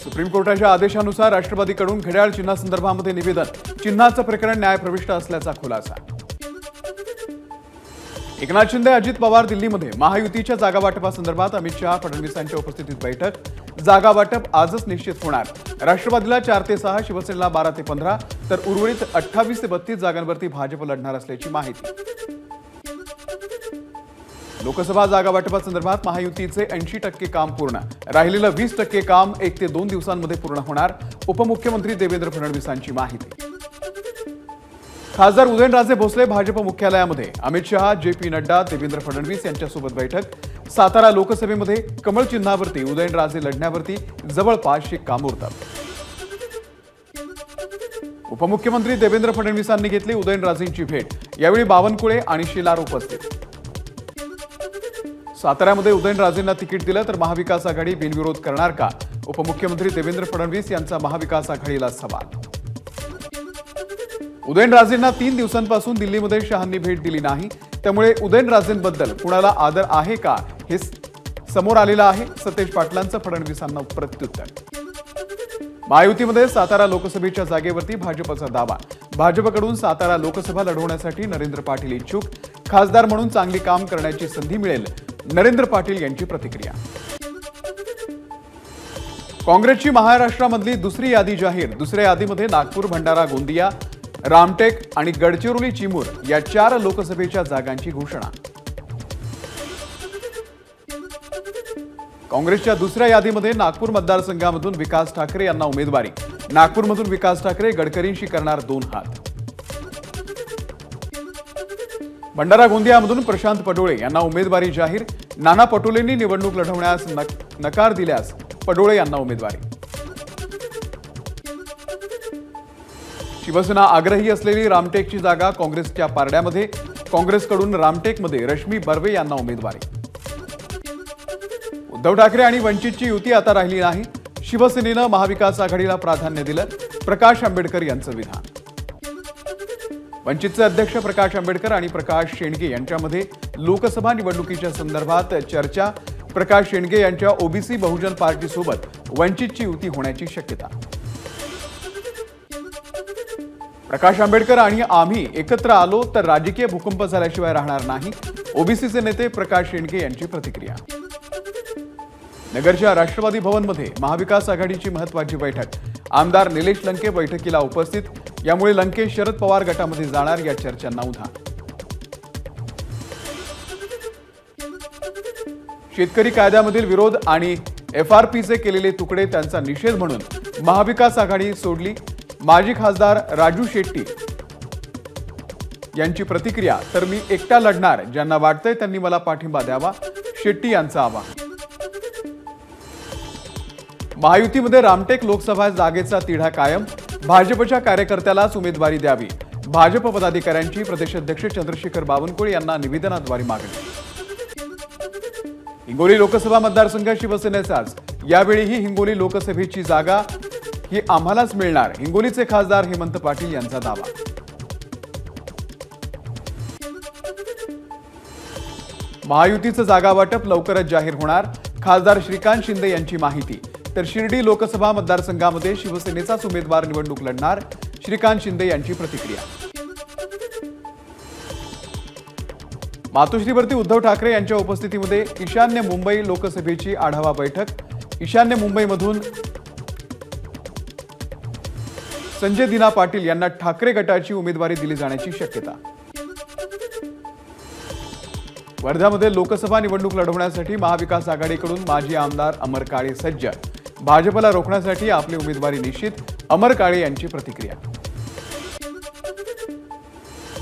Supreme कोर्टाच्या आदेशानुसार राष्ट्रवादीकडून घड्याळ चिन्हासंदर्भामध्ये निवेदन, चिन्हाचं प्रकरण न्यायप्रविष्ट असल्याचा खुलासा। एकनाथ शिंदे अजित पवार दिल्लीमध्ये महायुतीच्या जागा वाटपासंदर्भात अमित शहा फडणवीसांच्या उपस्थितीत बैठक। जागा वाटप आजच निश्चित होणार। राष्ट्रवादीला 4 ते 6, शिवसेनेला 12 ते 15 तर उर्वरित 28 ते 32 जागांवरती भाजप लढणार असल्याची माहिती। लोकसभा जागा वाटपासंदर्भात महायुतीचे 80% काम पूर्ण, राहिलेलं 20% काम 1 ते 2 दिवसांमध्ये पूर्ण होणार। उपमुख्यमंत्री देवेंद्र फडणवीसांची माहिती। खासदार उदयनराजे भोसले भाजप मुख्यालयामध्ये, अमित शहा, JP नड्डा, देवेंद्र फडणवीस यांच्यासोबत बैठक। सातारा लोकसभेमध्ये कमळ चिन्हावरती उदयनराजे लढण्यावरती जवळपास कामं उरतात। उपमुख्यमंत्री देवेंद्र फडणवीसांनी घेतली उदयनराजेंची भेट, यावेळी बावनकुळे आणि शेलार उपस्थित। साताऱ्यामध्ये उदयनराजेंना तिकीट दिलं तर महाविकास आघाडी बिनविरोध करणार का? उपमुख्यमंत्री देवेंद्र फडणवीस यांचा महाविकास आघाडीला सवाल। उदयनराजेंना 3 दिवसांपासून दिल्लीमध्ये शहांनी भेट दिली नाही, त्यामुळे उदयनराजेंबद्दल कुणाला आदर आहे का हे समोर आलेलं आहे। सतेज पाटलांचं फडणवीसांना प्रत्युत्तर। महायुतीमध्ये सातारा लोकसभेच्या जागेवरती भाजपचा दावा, भाजपकडून सातारा लोकसभा लढवण्यासाठी नरेंद्र पाटील इच्छुक, खासदार म्हणून चांगली काम करण्याची संधी मिळेल, नरेंद्र पाटील यांची प्रतिक्रिया। काँग्रेसची महाराष्ट्रामधली दुसरी यादी जाहीर, दुसऱ्या यादीमध्ये नागपूर, भंडारा, गोंदिया, रामटेक आणि गडचिरोली चिमूर या 4 लोकसभेच्या जागांची घोषणा। काँग्रेसच्या दुसऱ्या यादीमध्ये नागपूर मतदारसंघामधून विकास ठाकरे यांना उमेदवारी, नागपूरमधून विकास ठाकरे गडकरींशी करणार 2 हात। भंडारा गोंदियामधून प्रशांत पटोळे यांना उमेदवारी जाहीर, नाना पटोलेंनी निवडणूक लढवण्यास नकार दिल्यास पटोळे यांना उमेदवारी। शिवसेना आग्रही असलेली रामटेकची जागा काँग्रेसच्या पारड्यामध्ये, काँग्रेसकडून रामटेकमध्ये रश्मी बर्वे यांना उमेदवारी। उद्धव ठाकरे आणि वंचितची युती आता राहिली नाही, शिवसेनेनं महाविकास आघाडीला प्राधान्य दिलं, प्रकाश आंबेडकर यांचं विधान। वंचितचे अध्यक्ष प्रकाश आंबेडकर आणि प्रकाश शेंडगे यांच्यामध्ये लोकसभा निवडणुकीच्या संदर्भात चर्चा, प्रकाश शेंडगे यांच्या ओबीसी बहुजन पार्टीसोबत वंचितची युती होण्याची शक्यता। प्रकाश आंबेडकर आणि आम्ही एकत्र आलो तर राजकीय भूकंप झाल्याशिवाय राहणार नाही, ओबीसीचे नेते प्रकाश शेंडगे यांची प्रतिक्रिया। नगरच्या राष्ट्रवादी भवनमध्ये महाविकास आघाडीची महत्त्वाची बैठक, आमदार निलेश लंके बैठकीला उपस्थित, यामुळे लंके शरद पवार गटामध्ये जाणार या चर्चांना उधाण। शेतकरी कायद्यामधील विरोध आणि FRPचे केलेले तुकडे त्यांचा निषेध म्हणून महाविकास आघाडी सोडली, माजी खासदार राजू शेट्टी यांची प्रतिक्रिया। तर मी एकटा लढणार, ज्यांना वाटतंय त्यांनी मला पाठिंबा द्यावा, शेट्टी यांचं आवाहन। महायुतीमध्ये रामटेक लोकसभा जागेचा तिढा कायम, भाजपच्या कार्यकर्त्यालाच उमेदवारी द्यावी, भाजप पदाधिकाऱ्यांची प्रदेशाध्यक्ष चंद्रशेखर बावनकुळे यांना निवेदनाद्वारे मागणी। हिंगोली लोकसभा मतदारसंघ शिवसेनेचाच, यावेळीही हिंगोली लोकसभेची जागा ही आम्हालाच मिळणार, हिंगोलीचे खासदार हेमंत पाटील यांचा दावा। महायुतीचं जागा वाटप लवकरच जाहीर होणार, खासदार श्रीकांत शिंदे यांची माहिती। तर शिर्डी लोकसभा मतदारसंघामध्ये शिवसेनेचाच उमेदवार निवडणूक लढणार, श्रीकांत शिंदे यांची प्रतिक्रिया। मातोश्रीवरती उद्धव ठाकरे यांच्या उपस्थितीमध्ये ईशान्य मुंबई लोकसभेची आढावा बैठक, ईशान्य मुंबईमधून संजय दिना पाटील यांना ठाकरे गटाची उमेदवारी दिली जाण्याची शक्यता। वर्ध्यामध्ये लोकसभा निवडणूक लढवण्यासाठी महाविकास आघाडीकडून माजी आमदार अमर काळे सज्ज, भाजपला रोखण्यासाठी आपली उमेदवारी निश्चित, अमर काळे यांची प्रतिक्रिया।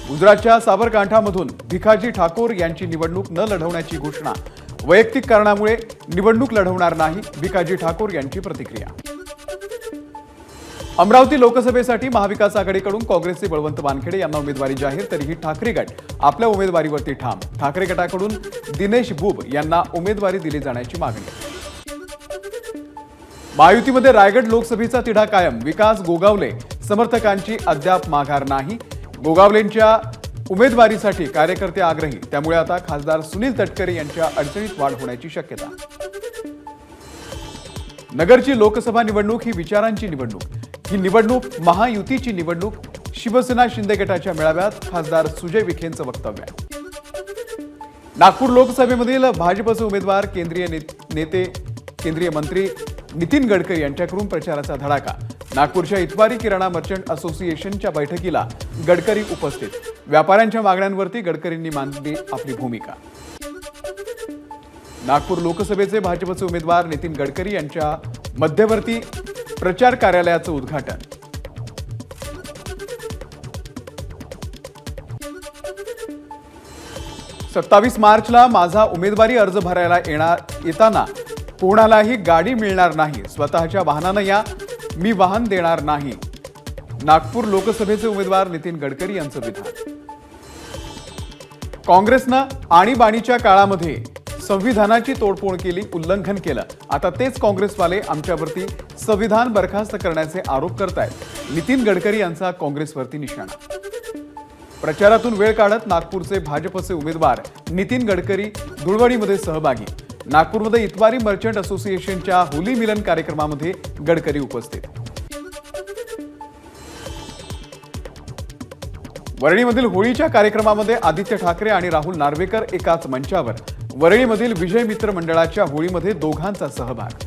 गुजरातच्या साबरकांठामधून भिकाजी ठाकोर यांची निवडणूक न लढवण्याची घोषणा, वैयक्तिक कारणामुळे निवडणूक लढवणार नाही, भिकाजी ठाकोर यांची प्रतिक्रिया। अमरावती लोकसभेसाठी महाविकास आघाडीकडून काँग्रेसचे बळवंत वानखेडे यांना उमेदवारी जाहीर, तरीही ठाकरे गट आपल्या उमेदवारीवरती ठाम, ठाकरे गटाकडून दिनेश बुब यांना उमेदवारी दिली जाण्याची मागणी। महायुतीमध्ये रायगड लोकसभेचा तिढा कायम, विकास गोगावले समर्थकांची अद्याप माघार नाही, गोगावलेंच्या उमेदवारीसाठी कार्यकर्ते आग्रही, त्यामुळे आता खासदार सुनील तटकरे यांच्या अडचणीत वाढ होण्याची शक्यता। नगरची लोकसभा निवडणूक ही विचारांची निवडणूक. ही निवडणूक महायुतीची निवडणूक. शिवसेना शिंदे गटाच्या मेळाव्यात खासदार सुजय विखेंचं वक्तव्य. नागपूर लोकसभेमधील भाजपचे उमेदवार केंद्रीय मंत्री नितीन गडकरी यांच्याकडून प्रचाराचा धडाका. नागपूरच्या इतवारी किराणा मर्चंट असोसिएशनच्या बैठकीला गडकरी उपस्थित. व्यापाऱ्यांच्या मागण्यांवरती गडकरींनी मांडली आपली भूमिका. नागपूर लोकसभेचे भाजपचे उमेदवार नितीन गडकरी यांच्या मध्यवर्ती प्रचार कार्यालयाचं उद्घाटन. सत्तावीस मार्चला माझा उमेदवारी अर्ज भरायला येताना कोणालाही गाडी मिळणार नाही. स्वतःच्या वाहनानं या, मी वाहन देणार नाही. नागपूर लोकसभेचे उमेदवार नितीन गडकरी यांचं विधान. काँग्रेसनं आणीबाणीच्या काळामध्ये संविधानाची तोडफोड केली, उल्लंघन केलं. आता तेच काँग्रेसवाले आमच्यावरती संविधान बरखास्त करण्याचे आरोप करतायत. नितीन गडकरी यांचा काँग्रेसवरती निशाणा. प्रचारातून वेळ काढत नागपूरचे भाजपचे उमेदवार नितीन गडकरी धुळवडीमध्ये सहभागी. नागपूरमध्ये इतवारी मर्चंट असोसिएशनच्या होली मिलन कार्यक्रमामध्ये गडकरी उपस्थित. वरळीमधील होळीच्या कार्यक्रमामध्ये आदित्य ठाकरे आणि राहुल नार्वेकर एकाच मंचावर. वरळीमधील विजय मित्र मंडळाच्या होळीमध्ये दोघांचा सहभाग.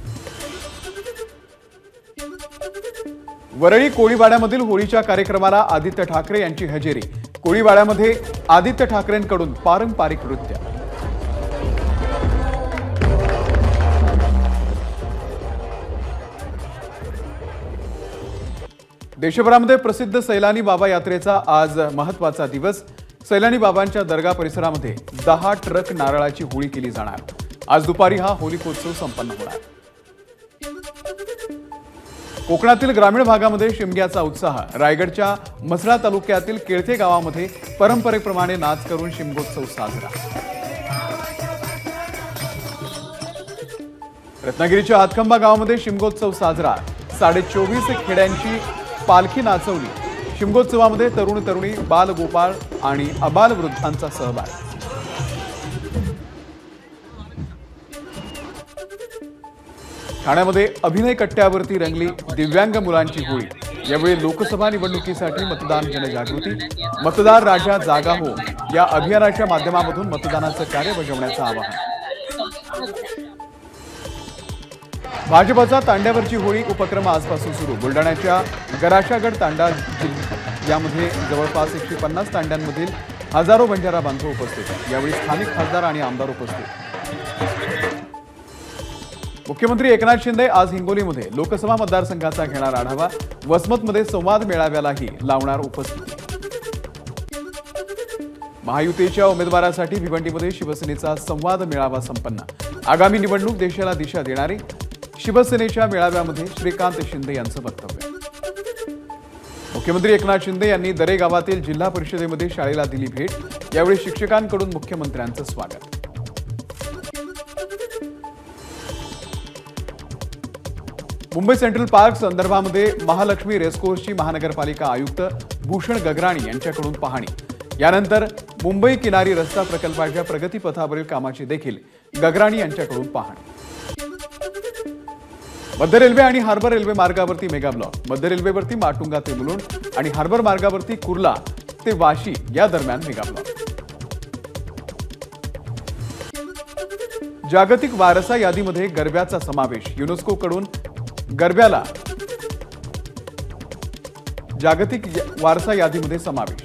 वरळी कोळीवाड्यामधील होळीच्या कार्यक्रमाला आदित्य ठाकरे यांची हजेरी. कोळीवाड्यामध्ये आदित्य ठाकरेंकडून पारंपरिक नृत्य. देशभरामध्ये प्रसिद्ध सैलानी बाबा यात्रेचा आज महत्त्वाचा दिवस. सैलानी बाबांच्या दर्गा परिसरामध्ये 10 ट्रक नारळाची होळी केली जाणार. आज दुपारी हा होलिकोत्सव संपन्न होणार. कोकणातील ग्रामीण भागामध्ये शिमग्याचा उत्साह. रायगडच्या म्हसळा तालुक्यातील केळथे गावामध्ये परंपरेप्रमाणे नाच करून शिमगोत्सव साजरा. रत्नागिरीच्या हातखंबा गावामध्ये शिमगोत्सव साजरा. 24.5 खेड्यांची पालखी नाचवली. शिमगोत्सवामध्ये तरुण तरुणी, बालगोपाळ आणि अबाल वृद्धांचा सहभाग. ठाण्यामध्ये अभिनय कट्ट्यावरती रंगली दिव्यांग मुलांची होळी. यावेळी लोकसभा निवडणुकीसाठी मतदान जनजागृती. मतदार राजा जागा हो या अभियानाच्या माध्यमातून मतदानाचं कार्य बजावण्याचं आवाहन. भाजपचा तांड्यावरची होळी उपक्रम आजपासून सुरू. बुलढाण्याच्या गराशागड तांडा यामध्ये जवळपास 150 तांड्यांमधील हजारो बंजारा बांधव उपस्थित. यावेळी स्थानिक खासदार आणि आमदार उपस्थित. मुख्यमंत्री एकनाथ शिंदे आज हिंगोलीमध्ये लोकसभा मतदारसंघाचा घेणार आढावा. वसमतमध्ये संवाद मेळाव्यालाही लावणार उपस्थिती. महायुतीच्या उमेदवारासाठी भिवंडीमध्ये शिवसेनेचा संवाद मेळावा संपन्न. आगामी निवडणूक देशाला दिशा देणारी. शिवसेनेच्या मेळाव्यामध्ये श्रीकांत शिंदे यांचं वक्तव्य. मुख्यमंत्री एकनाथ शिंदे यांनी दरे गावातील जिल्हा परिषदेमध्ये शाळेला दिली भेट. यावेळी शिक्षकांकडून मुख्यमंत्र्यांचं स्वागत. मुंबई सेंट्रल पार्क संदर्भामध्ये महालक्ष्मी रेसकोर्सची महानगरपालिका आयुक्त भूषण गगराणी यांच्याकडून पाहणी. यानंतर मुंबई किनारी रस्ता प्रकल्पाच्या प्रगतीपथावरील कामाची देखील गगराणी यांच्याकडून पाहणी. मध्य रेल्वे आणि हार्बर रेल्वे मार्गावरती मेगा ब्लॉक. मध्य रेल्वेवरती माटुंगा ते मुलुंड आणि हार्बर मार्गावरती कुर्ला ते वाशी या दरम्यान मेगा ब्लॉक. जागतिक वारसा यादीमध्ये गरब्याचा समावेश. युनेस्कोकडून गरब्याला जागतिक वारसा यादीमध्ये समावेश.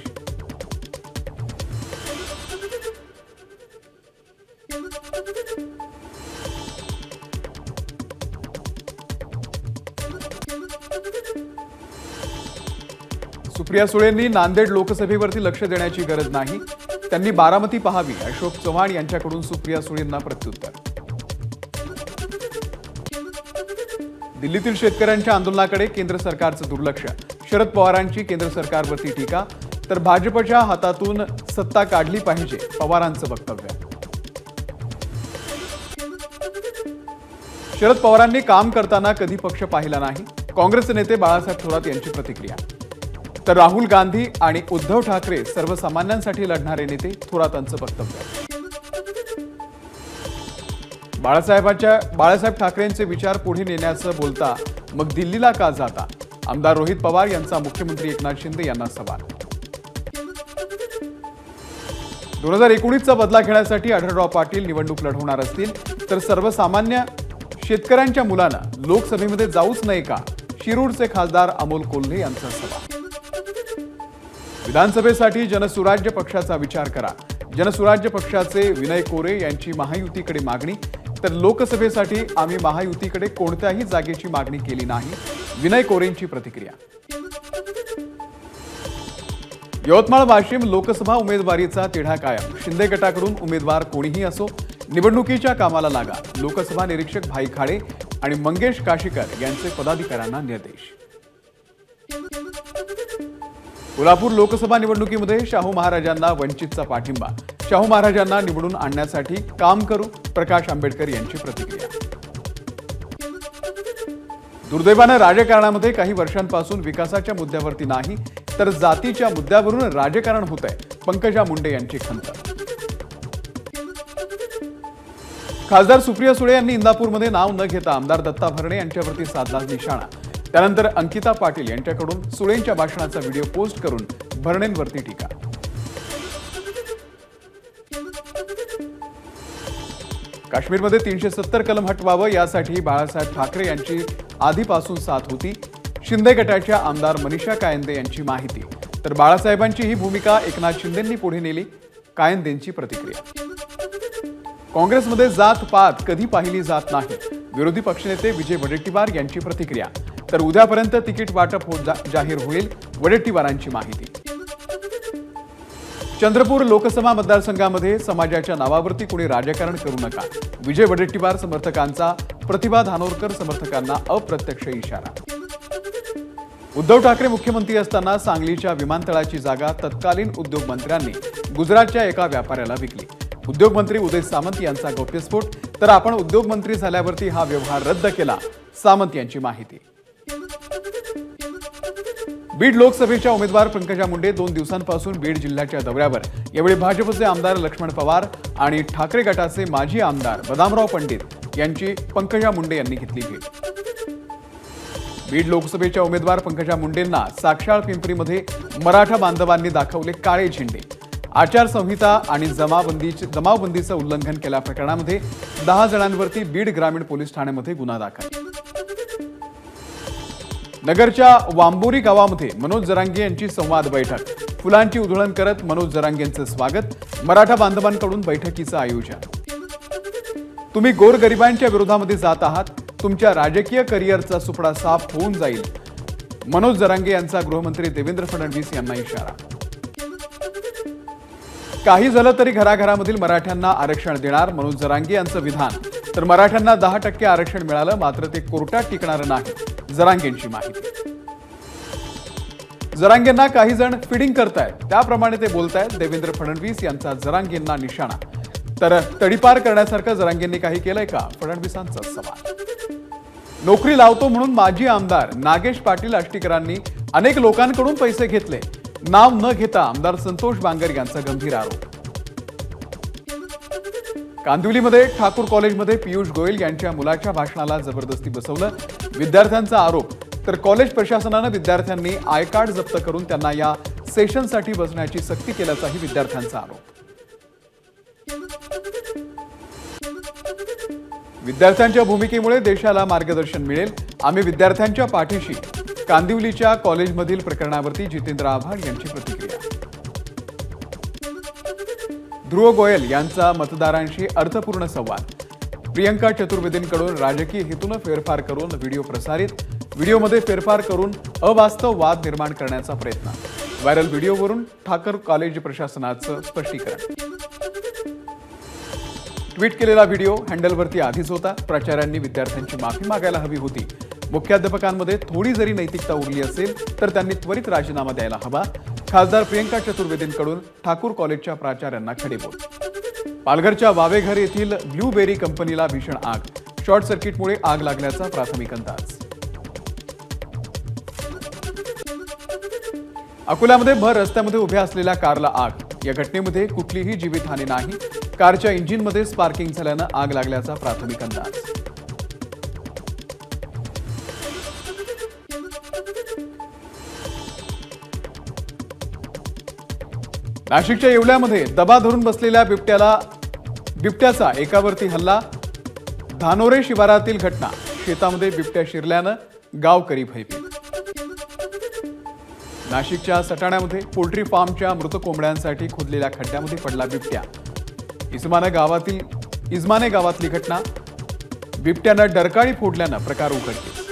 सुप्रिया सुळेंनी नांदेड लोकसभेवरती लक्ष देण्याची गरज नाही. त्यांनी बारामती पहावी. अशोक चव्हाण यांच्याकडून सुप्रिया सुळेंना प्रत्युत्तर. दिल्लीतील शेतकऱ्यांच्या आंदोलनाकडे केंद्र सरकारचं दुर्लक्ष. शरद पवारांची केंद्र सरकारवरती टीका. तर भाजपच्या हातातून सत्ता काढली पाहिजे, पवारांचं वक्तव्य. शरद पवारांनी काम करताना कधी पक्ष पाहिला नाही. काँग्रेसचे नेते बाळासाहेब थोरात यांची प्रतिक्रिया. तर राहुल गांधी आणि उद्धव ठाकरे सर्वसामान्यांसाठी लढणारे नेते, थोरातांचं वक्तव्य. बाळासाहेब ठाकरेंचे विचार पुढे नेण्याचं बोलता मग दिल्लीला का जाता? आमदार रोहित पवार यांचा मुख्यमंत्री एकनाथ शिंदे यांना सवाल. 2019चा बदला घेण्यासाठी आढळराव पाटील निवडणूक लढवणार असतील तर सर्वसामान्य शेतकऱ्यांच्या मुलानं लोकसभेमध्ये जाऊच नये का? शिरूरचे खासदार अमोल कोल्हे यांचा सवाल. विधानसभेसाठी जनसुराज्य पक्षाचा विचार करा. जनसुराज्य पक्षाचे विनय कोरे यांची महायुतीकडे मागणी. तर लोकसभेसाठी आम्ही महायुतीकडे कोणत्याही जागेची मागणी केली नाही. विनय कोरेंची प्रतिक्रिया. यवतमाळ वाशिम लोकसभा उमेदवारीचा तिढा कायम. शिंदे गटाकडून उमेदवार कोणीही असो निवडणुकीच्या कामाला लागा. लोकसभा निरीक्षक भाई खाडे आणि मंगेश काशीकर यांचे पदाधिकाऱ्यांना निर्देश. कोल्हापूर लोकसभा निवडणुकीमध्ये शाहू महाराजांना वंचितचा पाठिंबा. शाहू महाराजांना निवडून आणण्यासाठी काम करू. प्रकाश आंबेडकर यांची प्रतिक्रिया. दुर्दैवानं राजकारणामध्ये काही वर्षांपासून विकासाच्या मुद्द्यावरती नाही तर जातीच्या मुद्द्यावरून राजकारण होतंय. पंकजा मुंडे यांची खंत. खासदार सुप्रिया सुळे यांनी इंदापूरमध्ये नाव न घेता आमदार दत्ता भरणे यांच्यावरती साधला निशाणा. त्यानंतर अंकिता पाटील यांच्याकडून सुळेंच्या भाषणाचा व्हिडिओ पोस्ट करून भरणेंवरती टीका. काश्मीरमध्ये 370 कलम हटवावं यासाठी बाळासाहेब ठाकरे यांची आधीपासून साथ होती. शिंदे गटाच्या आमदार मनीषा कायंदे यांची माहिती. तर बाळासाहेबांची ही भूमिका एकनाथ शिंदेंनी पुढे नेली. कायंदेंची प्रतिक्रिया. काँग्रेसमध्ये जात पात कधी पाहिली जात नाही. विरोधी पक्षनेते विजय वडेट्टीवार यांची प्रतिक्रिया. तर उद्यापर्यंत तिकीट वाटप जाहीर होईल. वडेट्टीवारांची माहिती. चंद्रपूर लोकसभा मतदारसंघामध्ये समाजाच्या नावावरती कोणी राजकारण करू नका. विजय वडेट्टीवार समर्थकांचा प्रतिभा धानोरकर समर्थकांना अप्रत्यक्ष इशारा. उद्धव ठाकरे मुख्यमंत्री असताना सांगलीच्या विमानतळाची जागा तत्कालीन उद्योगमंत्र्यांनी गुजरातच्या एका व्यापाऱ्याला विकली. उद्योगमंत्री उदय सामंत यांचा गौप्यस्फोट. तर आपण उद्योगमंत्री झाल्यावरती हा व्यवहार रद्द केला. सामंत यांची माहिती. बीड लोकसभेच्या उमेदवार पंकजा मुंडे 2 दिवसांपासून बीड जिल्ह्याच्या दौऱ्यावर. यावेळी भाजपचे आमदार लक्ष्मण पवार आणि ठाकरे गटाचे माजी आमदार बदामराव पंडित यांची पंकजा मुंडे यांनी घेतली भेट. बीड लोकसभेच्या उमेदवार पंकजा मुंडेंना साक्षाळ पिंपरीमध्ये मराठा बांधवांनी दाखवले काळे झेंडे. आचारसंहिता आणि जमावबंदीचं उल्लंघन केल्याप्रकरणामध्ये 10 जणांवरती बीड ग्रामीण पोलीस ठाण्यामध्ये गुन्हा दाखल. नगरच्या वांबोरी गावामध्ये मनोज जरांगे यांची संवाद बैठक. फुलांची उधळण करत मनोज जरांगेंचं स्वागत. मराठा बांधवांकडून बैठकीचं आयोजन. तुम्ही गोरगरिबांच्या विरोधामध्ये जात आहात. तुमच्या राजकीय करिअरचा सुपडा साफ होऊन जाईल. मनोज जरांगे यांचा गृहमंत्री देवेंद्र फडणवीस यांना इशारा. काही झालं तरी घराघरामधील मराठ्यांना आरक्षण देणार. मनोज जरांगे यांचं विधान. तर मराठ्यांना 10% आरक्षण मिळालं मात्र ते कोर्टात टिकणारं नाही. जरांगेंची माहिती. जरांगेंना काही जण फिडिंग करतायत त्याप्रमाणे ते बोलतायत. देवेंद्र फडणवीस यांचा जरांगेंना निशाणा. तर तडीपार करण्यासारखं जरांगेंनी काही केलंय का? फडणवीसांचा सवाल. नोकरी लावतो म्हणून माजी आमदार नागेश पाटील आष्टीकरांनी अनेक लोकांकडून पैसे घेतले. नाव न घेता आमदार संतोष बांगर यांचा गंभीर आरोप. कांदिवलीमध्ये ठाकूर कॉलेजमध्ये पियुष गोयल यांच्या मुलाच्या भाषणाला जबरदस्ती बसवलं. विद्यार्थ्यांचा आरोप. तर कॉलेज प्रशासनानं विद्यार्थ्यांनी आय कार्ड जप्त करून त्यांना या सेशनसाठी बसण्याची सक्ती केल्याचाही विद्यार्थ्यांचा आरोप. विद्यार्थ्यांच्या भूमिकेमुळे देशाला मार्गदर्शन मिळेल. आम्ही विद्यार्थ्यांच्या पाठीशी. कांदिवलीच्या कॉलेजमधील प्रकरणावरती जितेंद्र आव्हाड यांची प्रतिक्रिया. ध्रुव गोयल यांचा मतदारांशी अर्थपूर्ण संवाद. प्रियंका चतुर्वेदींकडून राजकीय हेतून फेरफार करून व्हिडिओ प्रसारित. व्हिडिओमध्ये फेरफार करून अवास्तव वाद निर्माण करण्याचा प्रयत्न. व्हायरल व्हिडिओवरून ठाकर कॉलेज प्रशासनाचं स्पष्टीकरण. ट्विट केलेला व्हिडिओ हँडलवरती आधीच होता. प्राचार्यांनी विद्यार्थ्यांची माफी मागायला हवी होती. मुख्याध्यापकांमध्ये थोडी जरी नैतिकता उरली असेल तर त्यांनी त्वरित राजीनामा द्यायला हवा. खासदार प्रियंका चतुर्वेदींकडून ठाकूर कॉलेजच्या प्राचार्यांना खडेबोल. पालघरच्या वावेघर येथील ब्लूबेरी कंपनीला भीषण आग. शॉर्ट सर्किटमुळे आग लागल्याचा प्राथमिक अंदाज. अकोल्यामध्ये भर रस्त्यामध्ये उभ्या असलेल्या कारला आग. या घटनेमध्ये कुठलीही जीवितहानी नाही. कारच्या इंजिनमध्ये स्पार्किंग झाल्यानं आग लागल्याचा प्राथमिक अंदाज. नाशिकच्या येवल्यामध्ये दबा धरून बसलेल्या बिबट्याचा एकावरती हल्ला. धानोरे शिवारातील घटना. शेतामध्ये बिबट्या शिरल्यानं गावकरी भयभीत. नाशिकच्या सटाण्यामध्ये पोल्ट्री फार्मच्या मृत कोंबड्यांसाठी खोदलेल्या खड्ड्यामध्ये पडला बिबट्या. इजमाने गावातली घटना. बिबट्यानं डरकाळी फोडल्यानं प्रकार उघडकीस.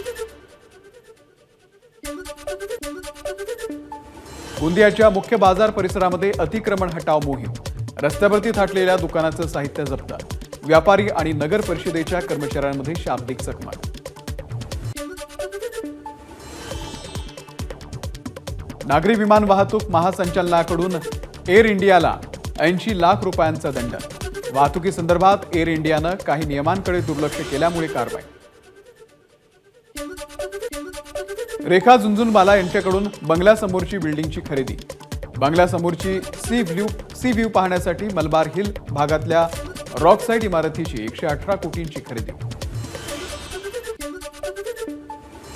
गोंदियाच्या मुख्य बाजार परिसरामध्ये अतिक्रमण हटाव मोहीम. रस्त्यावरती थाटलेल्या दुकानाचं साहित्य जप्त. व्यापारी आणि नगर परिषदेच्या कर्मचाऱ्यांमध्ये शाब्दिक चकमक. नागरी विमान वाहतूक महासंचालनाकडून एअर इंडियाला 80 लाख रुपयांचा दंड. वाहतुकीसंदर्भात एअर इंडियानं काही नियमांकडे दुर्लक्ष केल्यामुळे कारवाई. रेखा झुंझुनवाला यांच्याकडून बंगल्यासमोरची बिल्डिंगची खरेदी. बंगल्यासमोरची सी व्ह्यू पाहण्यासाठी मलबार हिल भागातल्या रॉकसाईड इमारतीची 118 कोटींची खरेदी.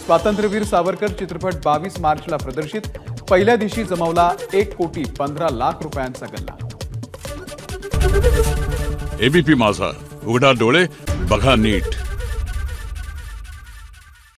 स्वातंत्र्यवीर सावरकर चित्रपट 22 मार्चला प्रदर्शित. पहिल्या दिवशी जमवला 1,15 लाख रुपयांचा गल्ला. एबीपी माझा, उघडा डोळे बघा नीट.